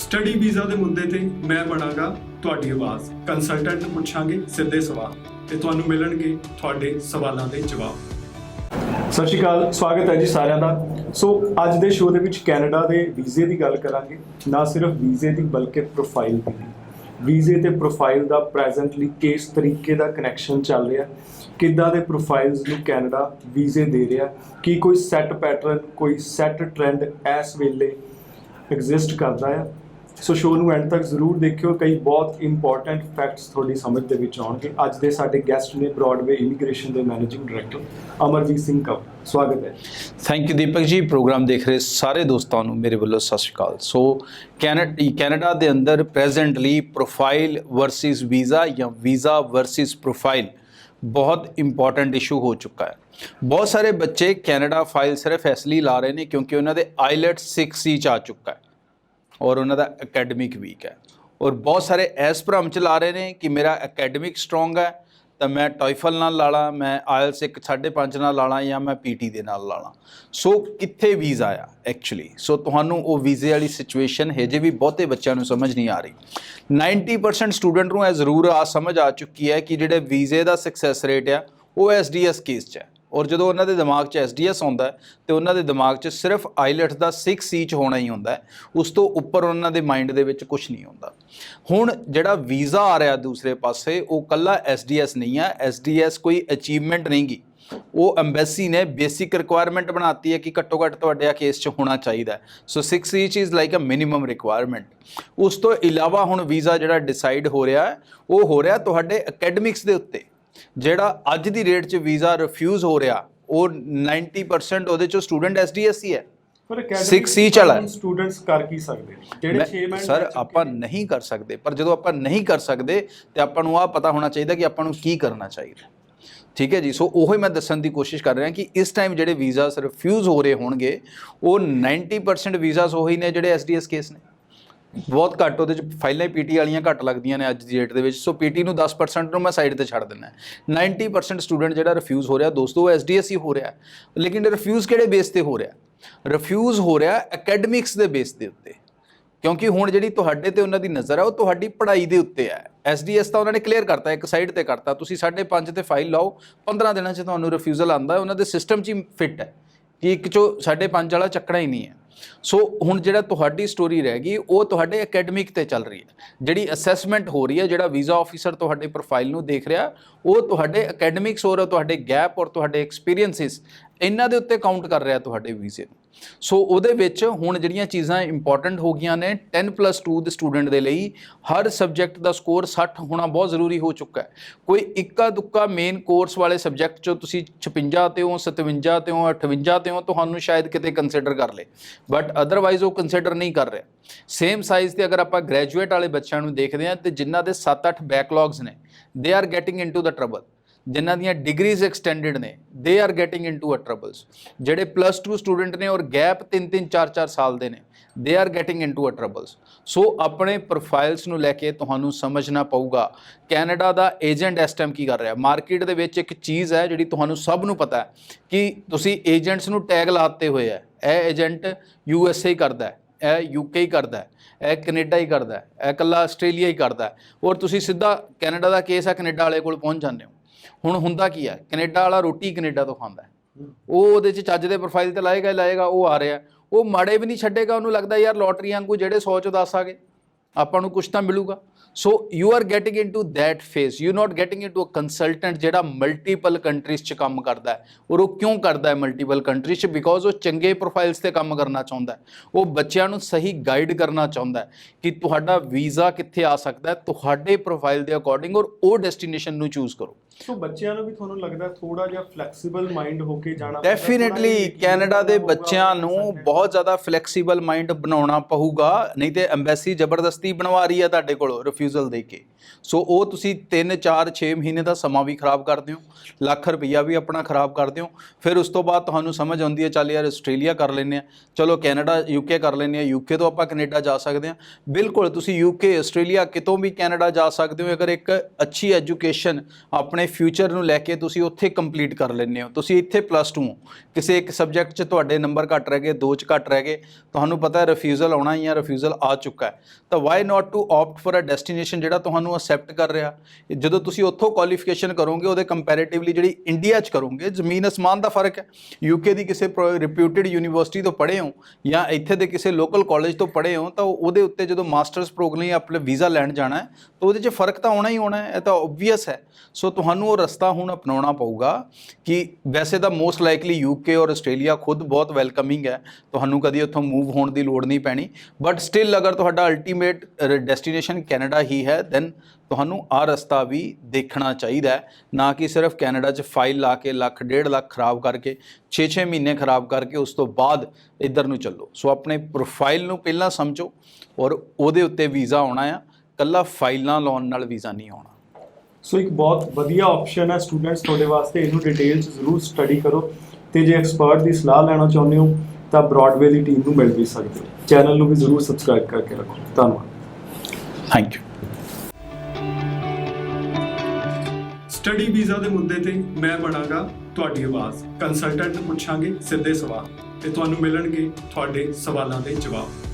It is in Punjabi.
ਸਟੱਡੀ ਵੀਜ਼ਾ ਦੇ ਮੁੱਦੇ ਤੇ ਮੈਂ ਬਣਾਂਗਾ ਤੁਹਾਡੀ ਆਵਾਜ਼। ਕੰਸਲਟੈਂਟ ਨੂੰ ਪੁੱਛਾਂਗੇ ਸਿੱਧੇ ਸਵਾਲ ਤੇ ਤੁਹਾਨੂੰ ਮਿਲਣਗੇ ਤੁਹਾਡੇ ਸਵਾਲਾਂ ਦੇ ਜਵਾਬ। ਸਤਿ ਸ਼੍ਰੀ ਅਕਾਲ, ਸਵਾਗਤ ਹੈ ਜੀ ਸਾਰਿਆਂ ਦਾ। ਸੋ ਅੱਜ ਦੇ ਸ਼ੋਅ ਦੇ ਵਿੱਚ ਕੈਨੇਡਾ ਦੇ ਵੀਜ਼ੇ ਦੀ ਗੱਲ ਕਰਾਂਗੇ। ਨਾ ਸਿਰਫ ਵੀਜ਼ੇ ਦੀ ਬਲਕਿ ਪ੍ਰੋਫਾਈਲ ਦੀ। ਵੀਜ਼ੇ ਤੇ ਪ੍ਰੋਫਾਈਲ ਦਾ ਪ੍ਰੈਜ਼ੈਂਟਲੀ ਕਿਸ ਤਰੀਕੇ ਦਾ ਕਨੈਕਸ਼ਨ ਚੱਲ ਰਿਹਾ, ਕਿੱਦਾਂ ਦੇ ਪ੍ਰੋਫਾਈਲਸ ਨੂੰ ਕੈਨੇਡਾ ਵੀਜ਼ੇ ਦੇ ਰਿਹਾ, ਕੀ ਕੋਈ ਸੈੱਟ ਪੈਟਰਨ, ਕੋਈ ਸੈੱਟ ਟ੍ਰੈਂਡ ਇਸ ਵੇਲੇ ਐਗਜ਼ਿਸਟ ਕਰਦਾ ਹੈ। ਸੋ ਸ਼ੋਅ ਨੂੰ ਐਂਡ ਤੱਕ ਜ਼ਰੂਰ ਦੇਖਿਓ, ਕਈ ਬਹੁਤ ਇੰਪੋਰਟੈਂਟ ਫੈਕਟਸ ਤੁਹਾਡੀ ਸਮਝ ਦੇ ਵਿੱਚ ਆਉਣਗੇ। ਅੱਜ ਦੇ ਸਾਡੇ ਗੈਸਟ ਨੇ ਬ੍ਰੌਡਵੇ ਇਮੀਗ੍ਰੇਸ਼ਨ ਦੇ ਮੈਨੇਜਿੰਗ ਡਾਇਰੈਕਟਰ ਅਮਰਜੀਤ ਸਿੰਘ ਕੰਵਲ। ਸਵਾਗਤ ਹੈ। ਥੈਂਕ ਯੂ ਦੀਪਕ ਜੀ। ਪ੍ਰੋਗਰਾਮ ਦੇਖ ਰਹੇ ਸਾਰੇ ਦੋਸਤਾਂ ਨੂੰ ਮੇਰੇ ਵੱਲੋਂ ਸਤਿ ਸ਼੍ਰੀ ਅਕਾਲ। ਸੋ ਕੈਨੇਡਾ ਦੇ ਅੰਦਰ ਪ੍ਰੈਜ਼ੈਂਟਲੀ ਪ੍ਰੋਫਾਈਲ ਵਰਸਿਸ ਵੀਜ਼ਾ ਜਾਂ ਵੀਜ਼ਾ ਵਰਸਿਸ ਪ੍ਰੋਫਾਈਲ ਬਹੁਤ ਇੰਪੋਰਟੈਂਟ ਇਸ਼ੂ ਹੋ ਚੁੱਕਾ ਹੈ। ਬਹੁਤ ਸਾਰੇ ਬੱਚੇ ਕੈਨੇਡਾ ਫਾਈਲ ਸਿਰਫ ਇਸ ਲਈ ਲਾ ਰਹੇ ਨੇ ਕਿਉਂਕਿ ਉਹਨਾਂ ਦੇ ਆਈਲੈਟਸ 6C 'ਚ ਆ ਚੁੱਕਾ ਹੈ ਔਰ ਉਹਨਾਂ ਦਾ ਅਕੈਡਮਿਕ ਵੀਕ ਹੈ। ਔਰ ਬਹੁਤ ਸਾਰੇ ਇਸ ਭਰਮ 'ਚ ਲਾ ਰਹੇ ਨੇ ਕਿ ਮੇਰਾ ਅਕੈਡਮਿਕ ਸਟਰੋਂਗ ਹੈ ਤਾਂ ਮੈਂ ਟੋਇਫਲ ਨਾਲ ਲਾ ਲਾਂ, ਮੈਂ ਆਇਲਸ 1.5 ਨਾਲ ਲਾ ਲਾਂ ਜਾਂ ਮੈਂ PT ਦੇ ਨਾਲ ਲਾ ਲਾਂ। ਸੋ ਕਿੱਥੇ ਵੀਜ਼ਾ ਆ ਐਕਚੁਅਲੀ। ਸੋ ਤੁਹਾਨੂੰ ਉਹ ਵੀਜ਼ੇ ਵਾਲੀ ਸਿਚੁਏਸ਼ਨ ਹਜੇ ਵੀ ਬਹੁਤੇ ਬੱਚਿਆਂ ਨੂੰ ਸਮਝ ਨਹੀਂ ਆ ਰਹੀ। 90% ਸਟੂਡੈਂਟ ਨੂੰ ਇਹ ਜ਼ਰੂਰ ਸਮਝ ਆ ਚੁੱਕੀ ਹੈ ਕਿ ਜਿਹੜੇ ਵੀਜ਼ੇ ਦਾ ਸਕਸੈਸ ਰੇਟ ਆ ਉਹ SDS ਕੇਸ 'ਚ ਹੈ। ਔਰ ਜਦੋਂ ਉਹਨਾਂ ਦੇ ਦਿਮਾਗ 'ਚ SDS ਆਉਂਦਾ ਤੇ ਉਹਨਾਂ ਦੇ ਦਿਮਾਗ 'ਚ ਸਿਰਫ ਆਈਲੈਟਸ ਦਾ 6C 'ਚ ਹੋਣਾ ਹੀ ਹੁੰਦਾ, ਉਸ ਤੋਂ ਉੱਪਰ ਉਹਨਾਂ ਦੇ ਮਾਈਂਡ ਦੇ ਵਿੱਚ ਕੁਝ ਨਹੀਂ ਹੁੰਦਾ। ਹੁਣ ਜਿਹੜਾ ਵੀਜ਼ਾ ਆ ਰਿਹਾ ਦੂਸਰੇ ਪਾਸੇ ਉਹ ਕੱਲਾ SDS ਨਹੀਂ ਆ। SDS ਕੋਈ ਅਚੀਵਮੈਂਟ ਨਹੀਂ ਗੀ, ਉਹ ਐਮਬੈਸੀ ਨੇ ਬੇਸਿਕ ਰਿਕੁਆਇਰਮੈਂਟ ਬਣਾਤੀ ਹੈ ਕਿ ਘੱਟੋ ਘੱਟ ਤੁਹਾਡੇ ਆ ਕੇਸ 'ਚ ਹੋਣਾ ਚਾਹੀਦਾ। So 6C is like a minimum requirement. ਉਸ ਤੋਂ ਇਲਾਵਾ ਹੁਣ ਵੀਜ਼ਾ ਜਿਹੜਾ ਡਿਸਾਈਡ ਹੋ ਰਿਹਾ ਉਹ ਹੋ ਰਿਹਾ ਤੁਹਾਡੇ ਅਕੈਡਮਿਕਸ ਦੇ ਉੱਤੇ। ਜਿਹੜਾ ਅੱਜ ਦੀ ਰੇਟ 'ਚ ਵੀਜ਼ਾ ਰਿਫਿਊਜ਼ ਹੋ ਰਿਹਾ ਉਹ 90% ਉਹਦੇ 'ਚੋਂ ਸਟੂਡੈਂਟ SDS ਹੀ ਹੈ। 6C ਚਲਾ ਸਟੂਡੈਂਟਸ ਕਰ ਕੀ ਸਕਦੇ ਜਿਹੜੇ 6 ਮਹੀਨੇ ਸਰ ਆਪਾਂ ਨਹੀਂ ਕਰ ਸਕਦੇ, ਪਰ ਜਦੋਂ ਆਪਾਂ ਨਹੀਂ ਕਰ ਸਕਦੇ ਤੇ ਆਪਾਂ ਨੂੰ ਆਹ ਪਤਾ ਹੋਣਾ ਚਾਹੀਦਾ ਕਿ ਆਪਾਂ ਨੂੰ ਕੀ ਕਰਨਾ ਚਾਹੀਦਾ। ਠੀਕ ਹੈ ਜੀ। ਸੋ ਉਹੀ ਮੈਂ ਦੱਸਣ ਦੀ ਕੋਸ਼ਿਸ਼ ਕਰ ਰਿਹਾ ਕਿ ਇਸ ਟਾਈਮ ਜਿਹੜੇ ਵੀਜ਼ਾਸ ਰਿਫਿਊਜ਼ ਹੋ ਰਹੇ ਹੋਣਗੇ ਉਹ 90% ਵੀਜ਼ਾਸ ਉਹੀ ਨੇ ਜਿਹੜੇ SDS ਕੇਸ ਨੇ। ਬਹੁਤ ਘੱਟ ਉਹਦੇ 'ਚ ਫਾਈਲਾਂ ਹੀ PT ਵਾਲੀਆਂ ਘੱਟ ਲੱਗਦੀਆਂ ਨੇ ਅੱਜ ਦੀ ਡੇਟ ਦੇ ਵਿੱਚ। ਸੋ PT ਨੂੰ 10% ਨੂੰ ਮੈਂ ਸਾਈਡ ਤੇ ਛੱਡ ਦਿੰਦਾ। 90% ਸਟੂਡੈਂਟ ਜਿਹੜਾ ਰਿਫਿਊਜ਼ ਹੋ ਰਿਹਾ ਦੋਸਤੋ ਉਹ SDS ਹੀ ਹੋ ਰਿਹਾ। ਲੇਕਿਨ ਰਿਫਿਊਜ਼ ਕਿਹੜੇ ਬੇਸ ਤੇ ਹੋ ਰਿਹਾ? ਰਿਫਿਊਜ਼ ਹੋ ਰਿਹਾ ਅਕੈਡਮਿਕਸ ਦੇ ਬੇਸ ਦੇ ਉੱਤੇ, ਕਿਉਂਕਿ ਹੁਣ ਜਿਹੜੀ ਤੁਹਾਡੇ ਤੇ ਉਹਨਾਂ ਦੀ ਨਜ਼ਰ ਹੈ ਉਹ ਤੁਹਾਡੀ ਪੜ੍ਹਾਈ ਦੇ ਉੱਤੇ ਹੈ। SDS ਤਾਂ ਉਹਨਾਂ ਨੇ ਕਲੀਅਰ ਕਰਤਾ, ਇੱਕ ਸਾਈਡ ਤੇ ਕਰਤਾ। ਤੁਸੀਂ 5.5 ਤੇ ਫਾਈਲ ਲਾਓ, 15 ਦਿਨਾਂ 'ਚ ਤੁਹਾਨੂੰ ਰਿਫਿਊਜ਼ਲ ਆਉਂਦਾ। ਉਹਨਾਂ ਦੇ ਸਿਸਟਮ 'ਚ ਹੀ ਫਿੱਟ ਹੈ ਕਿ ਇੱਕ 'ਚੋਂ 5.5 ਵਾਲਾ ਚੱਕਣਾ ਹੀ ਨਹੀਂ ਹੈ। ਸੋ ਹੁਣ ਜਿਹੜਾ ਤੁਹਾਡੀ ਸਟੋਰੀ ਰਹਿ ਗਈ ਉਹ ਤੁਹਾਡੇ ਅਕੈਡਮਿਕ ਤੇ ਚੱਲ ਰਹੀ ਹੈ। ਜਿਹੜੀ ਅਸੈਸਮੈਂਟ ਹੋ ਰਹੀ ਹੈ, ਜਿਹੜਾ ਵੀਜ਼ਾ ਆਫੀਸਰ ਤੁਹਾਡੇ ਪ੍ਰੋਫਾਈਲ ਨੂੰ ਦੇਖ ਰਿਹਾ ਉਹ ਤੁਹਾਡੇ ਅਕੈਡਮਿਕਸ ਔਰ ਤੁਹਾਡੇ ਗੈਪ ਔਰ ਤੁਹਾਡੇ ਐਕਸਪੀਰੀਅੰਸਿਸ ਇਹਨਾਂ ਦੇ ਉੱਤੇ ਕਾਊਂਟ ਕਰ ਰਿਹਾ ਤੁਹਾਡੇ ਵੀਜ਼ੇ ਨੂੰ। ਸੋ ਉਹਦੇ ਵਿੱਚ ਹੁਣ ਜਿਹੜੀਆਂ ਚੀਜ਼ਾਂ ਇੰਪੋਰਟੈਂਟ ਹੋ ਗਈਆਂ ਨੇ 10+2 ਦੇ ਸਟੂਡੈਂਟ ਦੇ ਲਈ ਹਰ ਸਬਜੈਕਟ ਦਾ ਸਕੋਰ 60 ਹੋਣਾ ਬਹੁਤ ਜ਼ਰੂਰੀ ਹੋ ਚੁੱਕਾ ਹੈ। ਕੋਈ ਇੱਕਾ ਦੁੱਕਾ ਮੇਨ ਕੋਰਸ ਵਾਲੇ ਸਬਜੈਕਟ 'ਚੋਂ ਤੁਸੀਂ 56 ਤੇ ਹੋ, 57 ਤੇ ਹੋ, 58 ਤੇ ਹੋ, ਤੁਹਾਨੂੰ ਸ਼ਾਇਦ ਕਿਤੇ ਕੰਸੀਡਰ ਕਰ ਲੇ, ਬਟ ਅਦਰਵਾਈਜ਼ ਉਹ ਕੰਸੀਡਰ ਨਹੀਂ ਕਰ ਰਿਹਾ। ਸੇਮ ਸਾਈਜ਼ ਤੇ ਅਗਰ ਆਪਾਂ ਗ੍ਰੈਜੂਏਟ ਵਾਲੇ ਬੱਚਿਆਂ ਨੂੰ ਦੇਖਦੇ ਹਾਂ ਤੇ ਜਿਨ੍ਹਾਂ ਦੇ 7-8 ਬੈਕਲੌਗਸ ਨੇ they are getting into the trouble. ਜਿਨ੍ਹਾਂ ਦੀਆਂ ਡਿਗਰੀਜ਼ ਐਕਸਟੈਂਡਡ ਨੇ they are getting into a troubles. ਜਿਹੜੇ +2 ਸਟੂਡੈਂਟ ਨੇ ਔਰ ਗੈਪ 3-3 4-4 ਸਾਲ ਦੇ ਨੇ they are getting into a troubles. So ਆਪਣੇ ਪ੍ਰੋਫਾਈਲਸ ਨੂੰ ਲੈ ਕੇ ਤੁਹਾਨੂੰ ਸਮਝਣਾ ਪਊਗਾ ਕੈਨੇਡਾ ਦਾ ਏਜੰਟ ਇਸ ਟਾਈਮ ਕੀ ਕਰ ਰਿਹਾ। ਮਾਰਕੀਟ ਦੇ ਵਿੱਚ ਇੱਕ ਚੀਜ਼ ਹੈ ਜਿਹੜੀ ਤੁਹਾਨੂੰ ਸਭ ਨੂੰ ਪਤਾ ਹੈ ਕਿ ਤੁਸੀਂ ਏਜੰਟਸ ਨੂੰ ਟੈਗ ਲਾਤੇ ਹੋਏ ਹੈ। ਇਹ ਏਜੰਟ USA ਹੀ ਕਰਦਾ ਹੈ, ਇਹ UK ਹੀ ਕਰਦਾ ਹੈ, ਇਹ ਕੈਨੇਡਾ ਹੀ ਕਰਦਾ ਹੈ, ਇਹ ਇਕੱਲਾ ਆਸਟ੍ਰੇਲੀਆ ਹੀ ਕਰਦਾ ਹੈ। ਔਰ ਤੁਸੀਂ ਸਿੱਧਾ ਕੈਨੇਡਾ ਦਾ ਕੇਸ ਹੈ ਕੈਨੇਡਾ ਵਾਲੇ ਕੋਲ ਪਹੁੰਚ ਜਾਂਦੇ ਹੋ। ਹੁਣ ਹੁੰਦਾ ਕੀ ਹੈ, ਕੈਨੇਡਾ ਵਾਲਾ ਰੋਟੀ ਕੈਨੇਡਾ ਤੋਂ ਖਾਂਦਾ, ਉਹ ਉਹਦੇ 'ਚ ਚੱਜ ਦੇ ਪ੍ਰੋਫਾਈਲ ਤੇ ਲਾਏਗਾ ਹੀ ਲਾਏਗਾ। ਉਹ ਆ ਰਿਹਾ ਉਹ ਮਾੜੇ ਵੀ ਨਹੀਂ ਛੱਡੇਗਾ। ਉਹਨੂੰ ਲੱਗਦਾ ਯਾਰ ਲੋਟਰੀ ਵਾਂਗੂ ਜਿਹੜੇ 100 'ਚੋਂ 10 ਆ ਗਏ ਆਪਾਂ ਨੂੰ ਕੁਛ ਤਾਂ ਮਿਲੂਗਾ। So you are getting into that phase, you not getting into a consultant ਜਿਹੜਾ ਮਲਟੀਪਲ ਕੰਟਰੀਜ਼ 'ਚ ਕੰਮ ਕਰਦਾ ਹੈ। ਔਰ ਉਹ ਕਿਉਂ ਕਰਦਾ ਹੈ ਮਲਟੀਪਲ ਕੰਟਰੀਜ਼ 'ਚ? ਬਿਕੋਜ਼ ਉਹ ਚੰਗੇ ਪ੍ਰੋਫਾਈਲਸ ਤੇ ਕੰਮ ਕਰਨਾ ਚਾਹੁੰਦਾ ਹੈ। ਉਹ ਬੱਚਿਆਂ ਨੂੰ ਸਹੀ ਗਾਈਡ ਕਰਨਾ ਚਾਹੁੰਦਾ ਹੈ ਕਿ ਤੁਹਾਡਾ ਵੀਜ਼ਾ ਕਿੱਥੇ ਆ ਸਕਦਾ ਹੈ ਤੁਹਾਡੇ ਪ੍ਰੋਫਾਈਲ ਦੇ ਅਕੋਰਡਿੰਗ, ਔਰ ਉਹ ਡੈਸਟੀਨੇਸ਼ਨ ਨੂੰ ਚੂਜ਼ ਕਰੋ। ਸੋ ਬੱਚਿਆਂ ਨੂੰ ਵੀ ਤੁਹਾਨੂੰ ਲੱਗਦਾ ਥੋੜਾ ਜਿਹਾ ਫਲੈਕਸੀਬਲ ਮਾਈਂਡ ਹੋ ਕੇ ਜਾਣਾ ਡੈਫੀਨੇਟਲੀ ਕੈਨੇਡਾ ਦੇ ਬੱਚਿਆਂ ਨੂੰ ਬਹੁਤ ਜ਼ਿਆਦਾ ਫਲੈਕਸੀਬਲ ਮਾਈਂਡ ਬਣਾਉਣਾ ਪਊਗਾ, ਨਹੀਂ ਤੇ ਐਮਬੈਸੀ ਜ਼ਬਰਦਸਤੀ ਬਣਵਾ ਰਹੀ ਹੈ ਤੁਹਾਡੇ ਕੋਲੋਂ ਰਿਫਿਊਜ਼ਲ ਦੇ ਕੇ। ਸੋ ਉਹ ਤੁਸੀਂ 3-4-6 ਮਹੀਨੇ ਦਾ ਸਮਾਂ ਵੀ ਖਰਾਬ ਕਰਦੇ ਹੋ, ਲੱਖ ਰੁਪਈਆ ਵੀ ਆਪਣਾ ਖਰਾਬ ਕਰਦੇ ਹੋ। ਫਿਰ ਉਸ ਤੋਂ ਬਾਅਦ ਤੁਹਾਨੂੰ ਸਮਝ ਆਉਂਦੀ ਹੈ ਚੱਲ ਯਾਰ ਆਸਟ੍ਰੇਲੀਆ ਕਰ ਲੈਂਦੇ ਹਾਂ, ਚਲੋ ਕੈਨੇਡਾ UK ਕਰ ਲੈਂਦੇ ਹਾਂ, UK ਤੋਂ ਆਪਾਂ ਕੈਨੇਡਾ ਜਾ ਸਕਦੇ ਹਾਂ। ਬਿਲਕੁਲ ਤੁਸੀਂ UK ਆਸਟ੍ਰੇਲੀਆ ਕਿਤੋਂ ਵੀ ਕੈਨੇਡਾ ਜਾ ਸਕਦੇ ਹੋ ਅਗਰ ਇੱਕ ਅੱਛੀ ਐਜੂਕੇਸ਼ਨ ਆਪਣੇ ਫਿਊਚਰ ਨੂੰ ਲੈ ਕੇ ਤੁਸੀਂ ਉੱਥੇ ਕੰਪਲੀਟ ਕਰ ਲੈਂਦੇ ਹੋ। ਤੁਸੀਂ ਇੱਥੇ +2 ਹੋ, ਕਿਸੇ ਇੱਕ ਸਬਜੈਕਟ 'ਚ ਤੁਹਾਡੇ ਨੰਬਰ ਘੱਟ ਰਹਿ ਗਏ, 2 'ਚ ਘੱਟ ਰਹਿ ਗਏ, ਤੁਹਾਨੂੰ ਪਤਾ ਹੈ ਰਿਫਿਊਜ਼ਲ ਆਉਣਾ ਹੀ ਆ, ਰਿਫਿਊਜ਼ਲ ਆ ਚੁੱਕਾ ਹੈ, ਤਾਂ why not to opt for a destination ਜਿਹੜਾ ਤੁਹਾਨੂੰ ਅਸੈਪਟ ਕਰ ਰਿਹਾ। ਜਦੋਂ ਤੁਸੀਂ ਉੱਥੋਂ ਕੁਆਲੀਫਿਕੇਸ਼ਨ ਕਰੋਗੇ ਉਹਦੇ ਕੰਪੈਰੀਟਿਵਲੀ ਜਿਹੜੀ ਇੰਡੀਆ 'ਚ ਕਰੋਗੇ, ਜ਼ਮੀਨ ਅਸਮਾਨ ਦਾ ਫਰਕ ਹੈ। ਯੂਕੇ ਦੀ ਕਿਸੇ ਰਿਪਿਊਟਡ ਯੂਨੀਵਰਸਿਟੀ ਤੋਂ ਪੜ੍ਹੇ ਹੋ ਜਾਂ ਇੱਥੇ ਦੇ ਕਿਸੇ ਲੋਕਲ ਕਾਲਜ ਤੋਂ ਪੜ੍ਹੇ ਹੋ, ਤਾਂ ਉਹਦੇ ਉੱਤੇ ਜਦੋਂ ਮਾਸਟਰਸ ਪ੍ਰੋਗਰਾਮ ਲਈ ਆਪਣੇ ਵੀਜ਼ਾ ਲੈਣ ਜਾਣਾ ਹੈ ਤਾਂ ਉਹਦੇ 'ਚ ਫਰਕ ਤਾਂ ਆਉਣਾ ਹੀ ਆਉਣਾ ਹੈ, ਇਹ ਤਾਂ ਓਬਵੀਅਸ ਹੈ। ਸੋ ਤੁਹਾਨੂੰ ਉਹ ਰਸਤਾ ਹੁਣ ਅਪਣਾਉਣਾ ਪਊਗਾ ਕਿ ਵੈਸੇ ਤਾਂ ਮੋਸਟ ਲਾਈਕਲੀ ਯੂਕੇ ਔਰ ਆਸਟ੍ਰੇਲੀਆ ਖੁਦ ਬਹੁਤ ਵੈਲਕਮਿੰਗ ਹੈ, ਤੁਹਾਨੂੰ ਕਦੀ ਉੱਥੋਂ ਮੂਵ ਹੋਣ ਦੀ ਲੋੜ ਨਹੀਂ ਪੈਣੀ, ਬਟ ਸਟਿਲ ਅਗਰ ਤੁਹਾਡਾ ਅਲਟੀਮੇਟ ਡੈਸਟੀਨੇਸ਼ਨ ਕੈਨੇਡਾ ਹੀ ਹੈ ਦੈਨ ਤੁਹਾਨੂੰ ਆਹ ਰਸਤਾ ਵੀ ਦੇਖਣਾ ਚਾਹੀਦਾ ਹੈ, ਨਾ ਕਿ ਸਿਰਫ ਕੈਨੇਡਾ 'ਚ ਫਾਈਲ ਲਾ ਕੇ ਲੱਖ 1.5 ਲੱਖ ਖਰਾਬ ਕਰਕੇ 6 ਮਹੀਨੇ ਖਰਾਬ ਕਰਕੇ ਉਸ ਤੋਂ ਬਾਅਦ ਇੱਧਰ ਨੂੰ ਚੱਲੋ। ਸੋ ਆਪਣੇ ਪ੍ਰੋਫਾਈਲ ਨੂੰ ਪਹਿਲਾਂ ਸਮਝੋ ਔਰ ਉਹਦੇ ਉੱਤੇ ਵੀਜ਼ਾ ਆਉਣਾ ਆ, ਕੱਲਾ ਫਾਈਲਾਂ ਲਾਉਣ ਨਾਲ ਵੀਜ਼ਾ ਨਹੀਂ ਆਉਣਾ। ਸੋ ਇੱਕ ਬਹੁਤ ਵਧੀਆ ਆਪਸ਼ਨ ਹੈ ਸਟੂਡੈਂਟਸ ਤੁਹਾਡੇ ਵਾਸਤੇ, ਇਹਨੂੰ ਡਿਟੇਲ 'ਚ ਜ਼ਰੂਰ ਸਟੱਡੀ ਕਰੋ ਤੇ ਜੇ ਐਕਸਪਰਟ ਦੀ ਸਲਾਹ ਲੈਣਾ ਚਾਹੁੰਦੇ ਹੋ ਤਾਂ ਬ੍ਰੌਡਵੇ ਦੀ ਟੀਮ ਨੂੰ ਮਿਲ ਵੀ ਸਕਦੇ ਹੋ। ਚੈਨਲ ਨੂੰ ਵੀ ਜ਼ਰੂਰ ਸਬਸਕ੍ਰਾਈਬ ਕਰਕੇ ਰੱਖੋ। ਧੰਨਵਾਦ। Thank you. ਸਟੱਡੀ ਵੀਜ਼ਾ ਦੇ ਮੁੱਦੇ ਤੇ ਮੈਂ ਬਣਾਂਗਾ ਤੁਹਾਡੀ ਆਵਾਜ਼। ਕੰਸਲਟੈਂਟ ਨੂੰ ਪੁੱਛਾਂਗੇ ਸਿੱਧੇ ਸਵਾਲ ਤੇ ਤੁਹਾਨੂੰ ਮਿਲਣਗੇ ਤੁਹਾਡੇ ਸਵਾਲਾਂ ਦੇ ਜਵਾਬ।